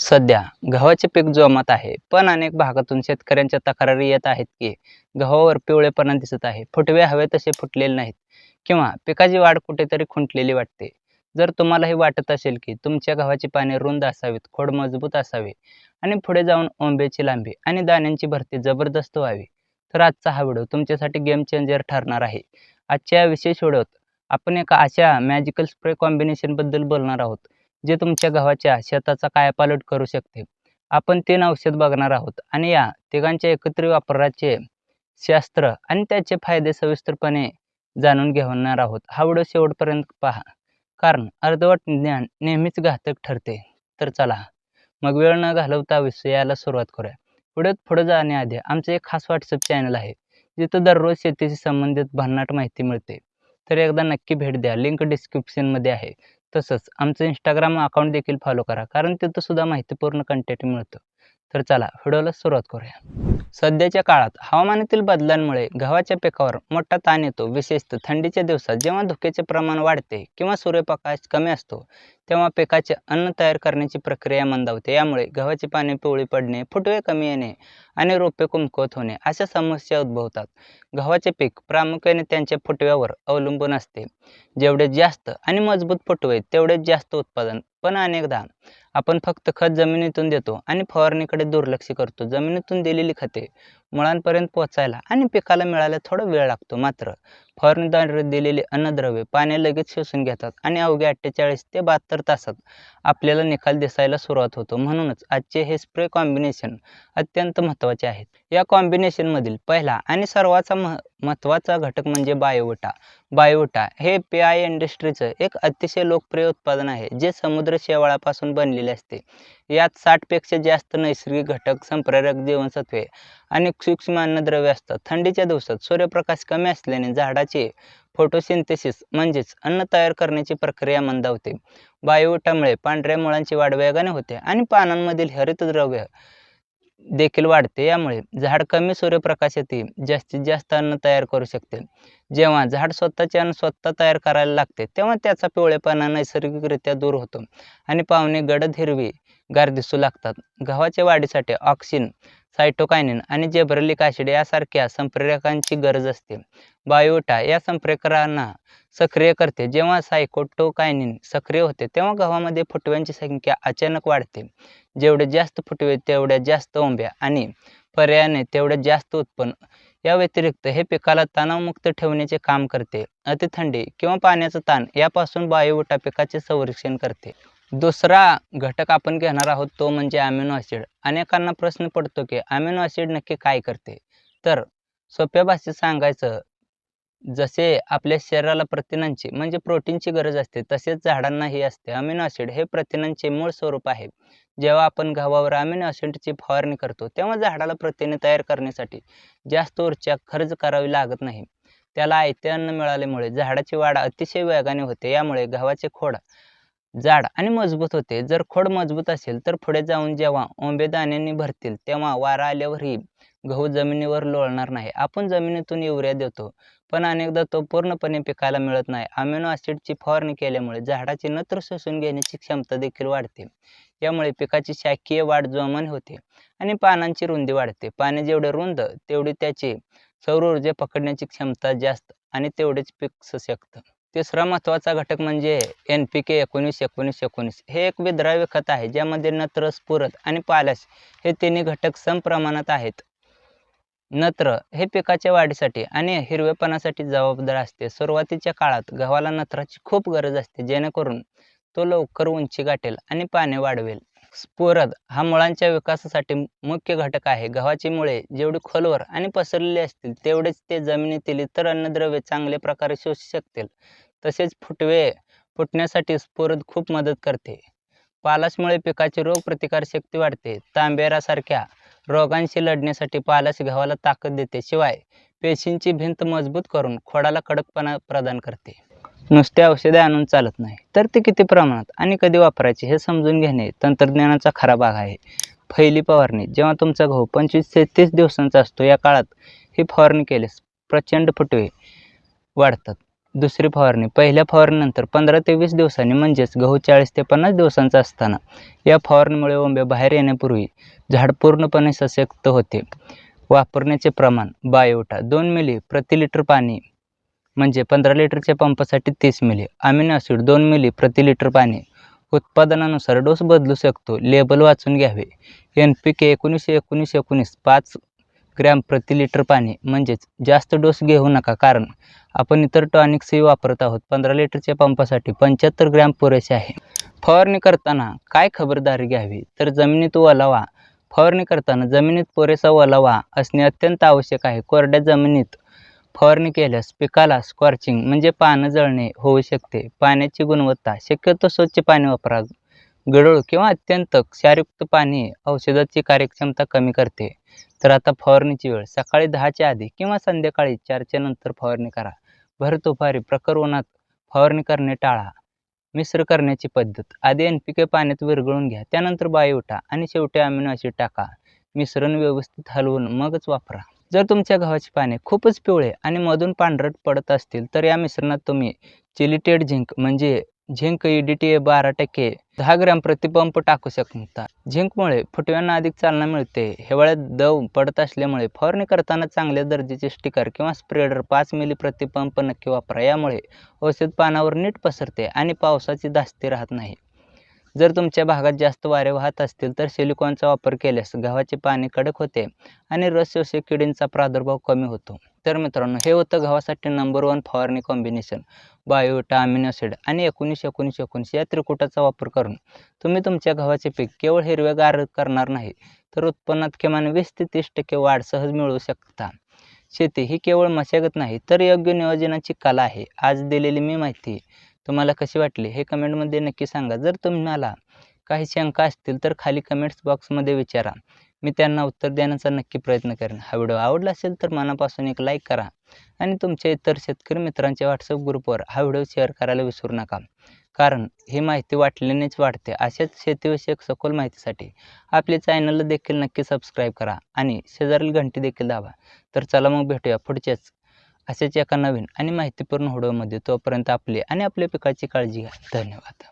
सध्या गव्हाचे पीक जोमात आहे, पण अनेक भागातून शेतकऱ्यांच्या तक्रारी येत आहेत की गव्हावर पिवळेपणा दिसत आहे, फुटवे हवे तसे फुटलेले नाहीत किंवा पिकाची वाढ कुठेतरी खुंटलेली वाटते. जर तुम्हाला हे वाटत असेल की तुमच्या गव्हाची पाने रुंद असावीत, खोड मजबूत असावे आणि पुढे जाऊन ओंब्याची लांबी आणि दाण्यांची भरती जबरदस्त व्हावी, तर आजचा हा व्हिडिओ तुमच्यासाठी गेम चेंजर ठरणार आहे. आजच्या या विशेष व्हिडिओत आपण एका अशा मॅजिकल स्प्रे कॉम्बिनेशनबद्दल बोलणार आहोत जे तुमच्या गव्हाच्या शेताचा कायापालट करू शकते. आपण 3 औषध बघणार आहोत आणि या तिघांच्या एकत्रित वापराचे शास्त्र आणि त्याचे फायदे सविस्तरपणे जाणून घेणार आहोत. हा व्हिडिओ शेवटपर्यंत पहा, कारण अर्धवट ज्ञान नेहमीच घातक ठरते. तर चला, मग वेळ न घालवता विषयाला सुरुवात करूया. व्हिडिओत पुढे जाण्याआधी आमचं एक खास WhatsApp चॅनल आहे, जिथं दररोज शेतीशी संबंधित भन्नाट माहिती मिळते. तर एकदा नक्की भेट द्या. लिंक डिस्क्रिप्शनमध्ये आहे. तसंच आमचं इंस्टाग्राम अकाउंट देखील फॉलो करा, कारण तिथं सुद्धा माहितीपूर्ण कंटेंट मिळतं. तर चला व्हिडिओला सुरुवात करूया. सध्याच्या काळात हवामानातील बदलांमुळे गव्हाच्या पिकावर मोठा ताण येतो. विशेषतः थंडीच्या दिवसात जेव्हा धुक्याचे प्रमाण वाढते किंवा सूर्यप्रकाश कमी असतो, तेव्हा पिकाचे अन्न तयार करण्याची प्रक्रिया मंदावते. यामुळे गव्हाची पाने पिवळी पडणे, फुटवे कमी येणे आणि रोपे कमकुवत होणे अशा समस्या उद्भवतात. गव्हाचे पीक प्रामुख्याने त्यांच्या फुटव्यावर अवलंबून असते. जेवढे जास्त आणि मजबूत फुटवे तेवढेच जास्त उत्पादन. पण अनेकदा आपण फक्त खत जमिनीतून देतो आणि फवारणीकडे दुर्लक्ष करतो. जमिनीतून दिलेली खते मुळांपर्यंत पोहोचायला आणि पिकाला मिळायला थोडा वेळ लागतो. मात्र फवारणीद्वारे दिलेली अन्नद्रव्ये पाने लगेच शोषून घेतात आणि अवघ्या 48 ते 72 तासात आपल्याला निकाल दिसायला सुरुवात होतो. म्हणूनच आजचे हे स्प्रे कॉम्बिनेशन अत्यंत महत्त्वाचे आहेत. या कॉम्बिनेशनमधील पहिला आणि सर्वात महत्त्वाचा घटक म्हणजे बायोविटा. बायोविटा हे पीआय इंडस्ट्रीचं एक अतिशय लोकप्रिय उत्पादन आहे, जे समुद्र शेवाळापासून बनलेले असते. यात 60 पेक्षा जास्त नैसर्गिक घटक, संप्रेरक जीवनसत्वे आणि सूक्ष्म अन्नद्रव्ये असतात. थंडीच्या दिवसात सूर्यप्रकाश कमी असल्याने झाडाची फोटोसिंथेसिस म्हणजेच अन्न तयार करण्याची प्रक्रिया मंदावते. बायोविटामुळे पांढऱ्या मुळांची वाढ वेगाने होते आणि पानांमधील हरितद्रव्य देखील वाढते. यामुळे झाड कमी सूर्यप्रकाशातही जास्तीत जास्त अन्न तयार करू शकते. जेव्हा झाड स्वतःचे अन्न स्वतः तयार करायला लागते, तेव्हा त्याचा पिवळेपणा नैसर्गिकरित्या दूर होतो आणि पाने गडद हिरवी गार दिसू लागतात. गव्हाच्या वाढीसाठी ऑक्सिन, सायटोकायनिन आणि जिबरेलिक ॲसिड यासारख्या संप्रेरकांची गरज असते. बायोविटा या संप्रेरकांना सक्रिय करते. जेव्हा सायटोकायनिन सक्रिय होते, तेव्हा गव्हामध्ये फुटव्यांची संख्या अचानक वाढते. जेवढे जास्त फुटवे तेवढ्या जास्त ओंब्या आणि पर्यायाने तेवढे जास्त उत्पन्न. या व्यतिरिक्त हे पिकाला तणावमुक्त ठेवण्याचे काम करते. अतिथंडी किंवा पाण्याचा ताण यापासून बायोविटा पिकाचे संरक्षण करते. दुसरा घटक आपण घेणार आहोत तो म्हणजे अमिनो ॲसिड. अनेकांना प्रश्न पडतो की अमिनो ॲसिड नक्की काय करते? तर सोप्या भाषेत सांगायचं, जसे आपल्या शरीराला प्रथिनांची म्हणजे प्रोटीनची गरज असते, तसेच झाडांनाही असते. अमिनो ॲसिड हे प्रथिनांचे मूळ स्वरूप आहे. जेव्हा आपण गव्हावर अमिनो ॲसिडची फवारणी करतो, तेव्हा झाडाला प्रथिने तयार करण्यासाठी जास्त ऊर्जा खर्च करावी लागत नाही. त्याला आयते अन्न मिळाल्यामुळे झाडाची वाढ अतिशय वेगाने होते. यामुळे गव्हाचे खोड जाड आणि मजबूत होते. जर खोड मजबूत असेल तर पुढे जाऊन जेव्हा ओंबे दाण्यांनी भरतील, तेव्हा वारा आल्यावरही गहू जमिनीवर लोळणार नाही. आपण जमिनीतून युरिया देतो, पण अनेकदा तो पूर्णपणे पिकाला मिळत नाही. अमिनो ॲसिडची फवारणी केल्यामुळे झाडाची नत्र शोषून घेण्याची क्षमता देखील वाढते. यामुळे पिकाची शाखीय वाढ जोमाने होते आणि पानांची रुंदी वाढते. पाने जेवढे रुंद, तेवढी त्याची सौर ऊर्जा पकडण्याची क्षमता जास्त आणि तेवढेच पीक सशक्त. तिसरा महत्त्वाचा घटक म्हणजे NPK 19-19-19. हे एक विद्राव्य खत आहे, ज्यामध्ये नत्र, स्फुरद आणि पालाश हे तिन्ही घटक समप्रमाणात आहेत. नत्र हे पिकाच्या वाढीसाठी आणि हिरवेपणासाठी जबाबदार असते. सुरुवातीच्या काळात गव्हाला नत्राची खूप गरज असते, जेणेकरून तो लवकर उंची गाठेल आणि पाने वाढवेल. स्फुरद हा मुळांच्या विकासासाठी मुख्य घटक आहे. गव्हाची मुळे जेवढी खोलवर आणि पसरलेली असतील, तेवढेच ते जमिनीतील इतर अन्नद्रव्ये चांगल्या प्रकारे शोषू शकतील. तसेच फुटवे फुटण्यासाठी स्फुरद खूप मदत करते. पालाशमुळे पिकाची रोगप्रतिकारशक्ती वाढते. तांबेरासारख्या रोगांशी लढण्यासाठी पालाश गव्हाला ताकद देते. शिवाय पेशींची भिंत मजबूत करून खोडाला कडकपणा प्रदान करते. नुसते औषधे आणून चालत नाही, तर ते किती प्रमाणात आणि कधी वापरायचे हे समजून घेणे तंत्रज्ञानाचा खरा भाग आहे. पहिली फवारणी. जेव्हा तुमचा गहू 25 ते 30 दिवसांचा असतो, या काळात ही फवारणी केल्यास प्रचंड फुटवे वाढतात. दुसरी फवारणी पहिल्या फवारणीनंतर 15 ते 20 दिवसांनी म्हणजेच गहू 40 ते 50 दिवसांचा असताना या फवारणीमुळे ओंबे बाहेर येण्यापूर्वी झाड पूर्णपणे सशक्त होते. वापरण्याचे प्रमाण बायोटा 2 मिली प्रति लिटर पाणी म्हणजे 15 लिटरच्या पंपासाठी 30 मिली. अमिनो ॲसिड 2 मिली प्रति लिटर पाणी. उत्पादनानुसार डोस बदलू शकतो. लेबल वाचून घ्यावे. NPK 19-19-19 5 ग्रॅम प्रति लिटर पाणी म्हणजेच जास्त डोस घेऊ नका, कारण आपण इतर टॉनिक्सही वापरत आहोत. 15 लिटरच्या पंपासाठी 75 ग्रॅम पुरेसे आहे. फवारणी करताना काय खबरदारी घ्यावी, तर जमिनीत ओलावा. फवारणी करताना जमिनीत पुरेसा ओलावा असणे अत्यंत आवश्यक आहे. कोरड्या जमिनीत फवारणी केल्यास पिकाला स्कॉर्चिंग म्हणजे पानं जळणे होऊ शकते. पाण्याची गुणवत्ता शक्यतो स्वच्छ पाणी वापरा. गढूळ किंवा अत्यंत क्षारयुक्त पाणी औषधाची कार्यक्षमता कमी करते. तर आता फवारणीची वेळ सकाळी 10च्या आधी किंवा संध्याकाळी 4च्या नंतर फवारणी करा. भर दुपारी प्रखर उन्हात फवारणी करणे टाळा. मिश्र करण्याची पद्धत आधी NPK पाण्यात विरघळून घ्या, त्यानंतर बायोटा आणि शेवटी अमिनो ॲसिड टाका. मिश्रण व्यवस्थित हलवून मगच वापरा. जर तुमच्या गव्हाची पाने खूपच पिवळे आणि मधून पांढरट पडत असतील तर या मिश्रणात तुम्ही चिलिटेड झिंक म्हणजे झिंक EDTA 12% 10 ग्रॅम प्रतिपंप टाकू शकता. झिंकमुळे फुटव्यांना अधिक चालना मिळते. हिवाळ्यात दव पडत असल्यामुळे फवारणी करताना चांगल्या दर्जाचे स्टिकर किंवा स्प्रेडर 5 मिली प्रतिपंप नक्की वापरा. यामुळे औषध पानावर नीट पसरते आणि पावसाची धास्ती राहत नाही. जर तुमच्या भागात जास्त वारे वाहत असतील तर सिलिकॉनचा वापर केल्यास गव्हाचे पाने कडक होते आणि रस शोषक किडींचा प्रादुर्भाव कमी होतो. तर मित्रांनो, हे होतं गव्हासाठी नंबर 1 फवारणी कॉम्बिनेशन. बायोटा, अमिनो ॲसिड आणि 19-19-19 या त्रिकुटाचा वापर करून तुम्ही तुमच्या गव्हाचे पीक केवळ हिरवेगार करणार नाही, तर उत्पन्नात किमान 20 ते 30% वाढ सहज मिळवू शकता. शेती ही केवळ मशागत नाही, तर योग्य नियोजनाची कला आहे. आज दिलेली मी माहिती तुम्हाला कशी वाटली हे कमेंटमध्ये नक्की सांगा. जर तुम्हाला काही शंका असतील तर खाली कमेंट्स बॉक्समध्ये विचारा. मी त्यांना उत्तर देण्याचा नक्की प्रयत्न करेन. हा व्हिडिओ आवडला असेल तर मनापासून एक लाईक करा आणि तुमच्या इतर शेतकरी मित्रांच्या WhatsApp ग्रुपवर हा व्हिडिओ शेअर करायला विसरू नका, कारण ही माहिती वाटल्यानेच वाढते. अशाच शेतीविषयक सखोल माहितीसाठी आपल्या चॅनलला देखील नक्की सबस्क्राईब करा आणि शेजारील घंटी देखील दाबा. तर चला मग भेटूया पुढच्याच अशाच एका नवीन आणि माहितीपूर्ण व्हिडिओमध्ये. तोपर्यंत आपली आणि आपल्या पिकाची काळजी घ्या. धन्यवाद.